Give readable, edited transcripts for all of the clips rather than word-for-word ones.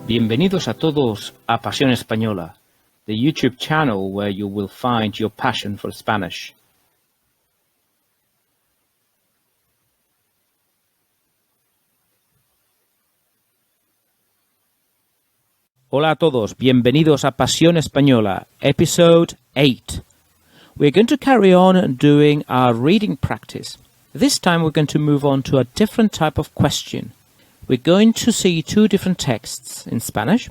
Bienvenidos a todos a Pasión Española, the YouTube channel where you will find your passion for Spanish. Hola a todos, bienvenidos a Pasión Española, episode 8. We're going to carry on doing our reading practice. This time we're going to move on to a different type of question. We're going to see two different texts in Spanish,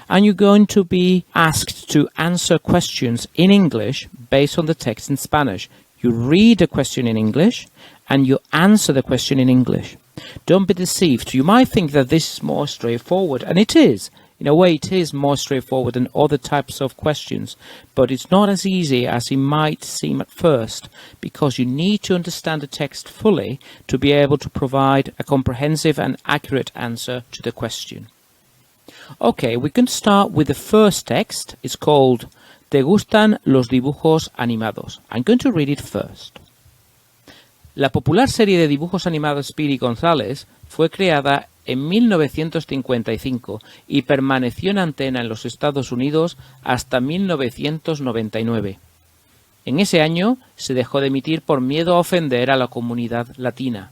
and you're going to be asked to answer questions in English based on the text in Spanish. You read the question in English, and you answer the question in English. Don't be deceived. You might think that this is more straightforward, and it is. In a way, it is more straightforward than other types of questions, but it's not as easy as it might seem at first, because you need to understand the text fully to be able to provide a comprehensive and accurate answer to the question. Okay, we can start with the first text. It's called ¿Te gustan los dibujos animados? I'm going to read it first. La popular serie de dibujos animados Speedy González fue creada en 1955 y permaneció en antena en los Estados Unidos hasta 1999. En ese año se dejó de emitir por miedo a ofender a la comunidad latina.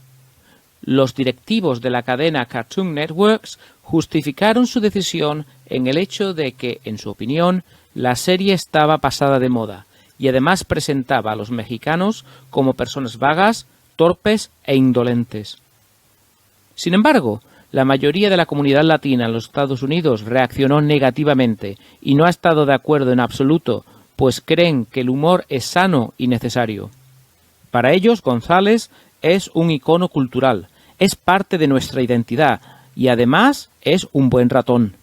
Los directivos de la cadena Cartoon Networks justificaron su decisión en el hecho de que, en su opinión, la serie estaba pasada de moda y además presentaba a los mexicanos como personas vagas, torpes e indolentes. Sin embargo, la mayoría de la comunidad latina en los Estados Unidos reaccionó negativamente y no ha estado de acuerdo en absoluto, pues creen que el humor es sano y necesario. Para ellos, González es un icono cultural, es parte de nuestra identidad y además es un buen ratón.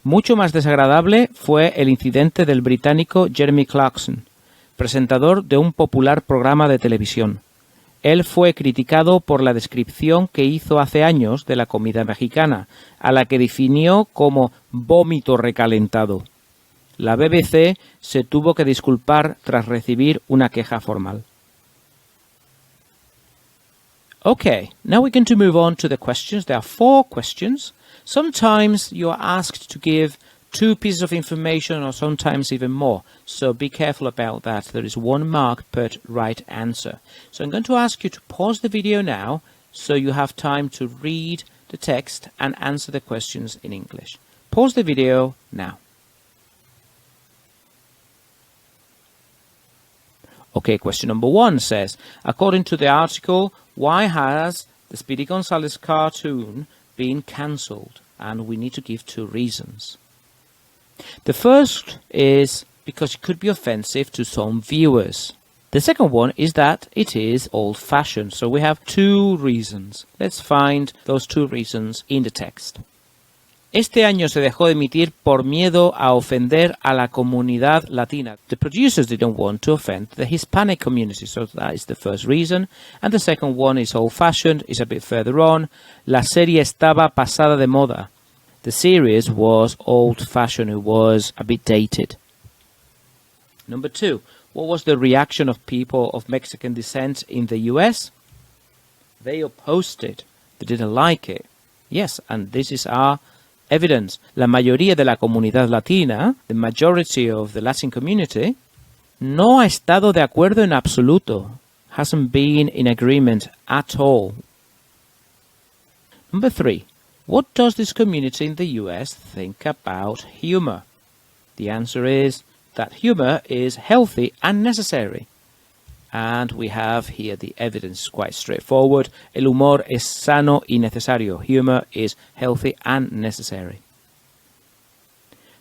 Mucho más desagradable fue el incidente del británico Jeremy Clarkson, presentador de un popular programa de televisión. Él fue criticado por la descripción que hizo hace años de la comida mexicana, a la que definió como vómito recalentado. La BBC se tuvo que disculpar tras recibir una queja formal. Okay, now we're going to move on to the questions. There are 4 questions. Sometimes you are asked to give 2 pieces of information or sometimes even more. So be careful about that. There is 1 mark per right answer. So I'm going to ask you to pause the video now so you have time to read the text and answer the questions in English. Pause the video now. Okay, question number 1 says, according to the article, why has the Speedy González cartoon been cancelled? And we need to give 2 reasons. The first is because it could be offensive to some viewers. The second one is that it is old-fashioned. So we have 2 reasons. Let's find those 2 reasons in the text. Este año se dejó de emitir por miedo a ofender a la comunidad latina. The producers didn't want to offend the Hispanic community, so that is the first reason. And the second one is old-fashioned, is a bit further on. La serie estaba pasada de moda. The series was old-fashioned, it was a bit dated. Number 2, what was the reaction of people of Mexican descent in the US? They opposed it. They didn't like it. Yes, and this is our evidence. La mayoría de la comunidad latina, the majority of the Latin community, no ha estado de acuerdo en absoluto. Hasn't been in agreement at all. Number 3. What does this community in the US think about humor? The answer is that humor is healthy and necessary. And we have here the evidence, quite straightforward. El humor es sano y necesario. Humor is healthy and necessary.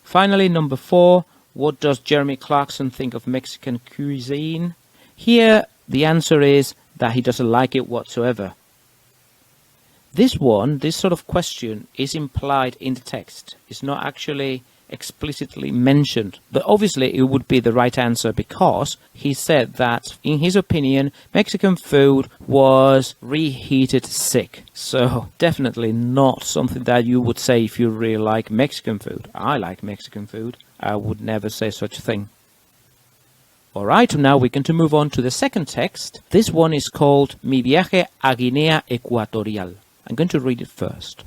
Finally, number 4, what does Jeremy Clarkson think of Mexican cuisine? Here, the answer is that he doesn't like it whatsoever. This sort of question is implied in the text. It's not actually explicitly mentioned. But obviously it would be the right answer because he said that, in his opinion, Mexican food was reheated sick. So definitely not something that you would say if you really like Mexican food. I like Mexican food. I would never say such a thing. Alright, now we're going to move on to the second text. This one is called Mi viaje a Guinea Ecuatorial. I'm going to read it first.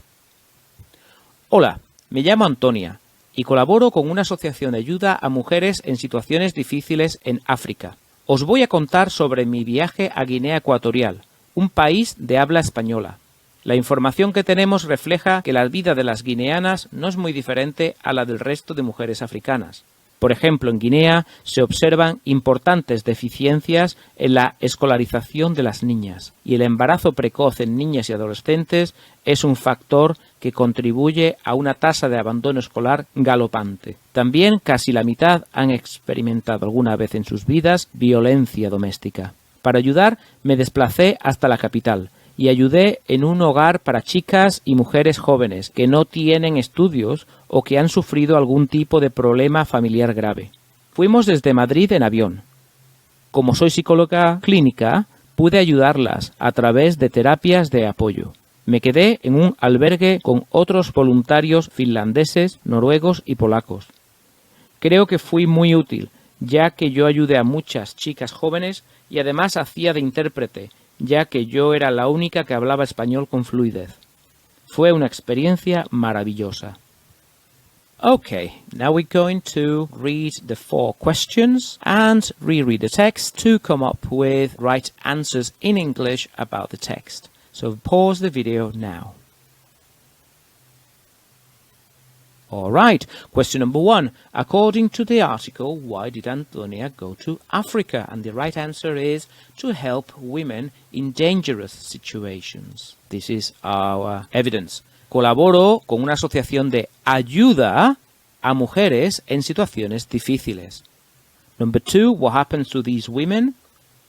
Hola, Me llamo Antonia y colaboro con una asociación de ayuda a mujeres en situaciones difíciles en África. Os voy a contar sobre mi viaje a Guinea Ecuatorial, un país de habla española. La información que tenemos refleja que la vida de las guineanas no es muy diferente a la del resto de mujeres africanas. Por ejemplo, en Guinea se observan importantes deficiencias en la escolarización de las niñas y el embarazo precoz en niñas y adolescentes es un factor que contribuye a una tasa de abandono escolar galopante. También casi la mitad han experimentado alguna vez en sus vidas violencia doméstica. Para ayudar me desplacé hasta la capital y ayudé en un hogar para chicas y mujeres jóvenes que no tienen estudios o que han sufrido algún tipo de problema familiar grave. Fuimos desde Madrid en avión. Como soy psicóloga clínica, pude ayudarlas a través de terapias de apoyo. Me quedé en un albergue con otros voluntarios finlandeses, noruegos y polacos. Creo que fui muy útil, ya que yo ayudé a muchas chicas jóvenes y además hacía de intérprete, ya que yo era la única que hablaba español con fluidez. Fue una experiencia maravillosa. Okay, now we're going to read the 4 questions and reread the text to come up with right answers in English about the text. So pause the video now. All right, question number 1. According to the article, why did Antonia go to Africa? And the right answer is to help women in dangerous situations. This is our evidence. Colaboro con una asociación de ayuda a mujeres en situaciones difíciles. Number 2, what happens to these women?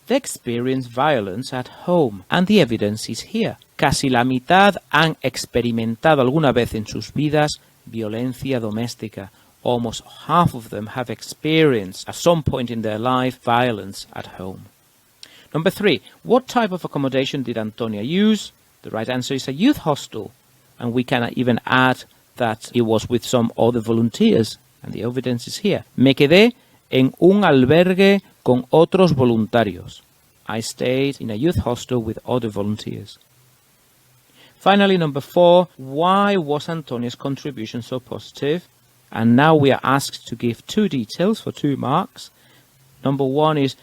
They experience violence at home, and the evidence is here. Casi la mitad han experimentado alguna vez en sus vidas violencia doméstica. Almost half of them have experienced at some point in their life violence at home. Number 3, what type of accommodation did Antonia use? The right answer is a youth hostel, and we can even add that it was with some other volunteers, and the evidence is here. Me quedé en un albergue con otros voluntarios. I stayed in a youth hostel with other volunteers. Finally, number 4, why was Antonia's contribution so positive? And now we are asked to give 2 details for 2 marks. Number 1 is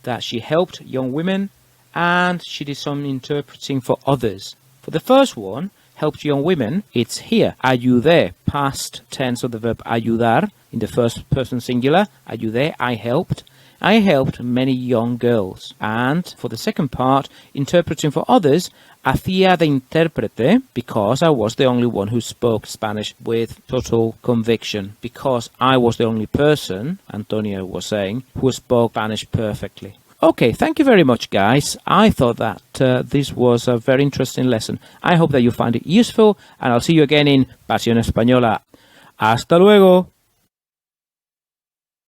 that she helped young women and she did some interpreting for others. For the first one, helped young women, it's here. Ayudé, past tense of the verb ayudar, in the first person singular. Ayudé, I helped. I helped many young girls. And for the second part, interpreting for others, hacía de intérprete because I was the only one who spoke Spanish with total conviction. Because I was the only person, Antonia was saying, who spoke Spanish perfectly. Okay, thank you very much, guys. I thought that this was a very interesting lesson. I hope that you find it useful, and I'll see you again in Pasión Española. ¡Hasta luego!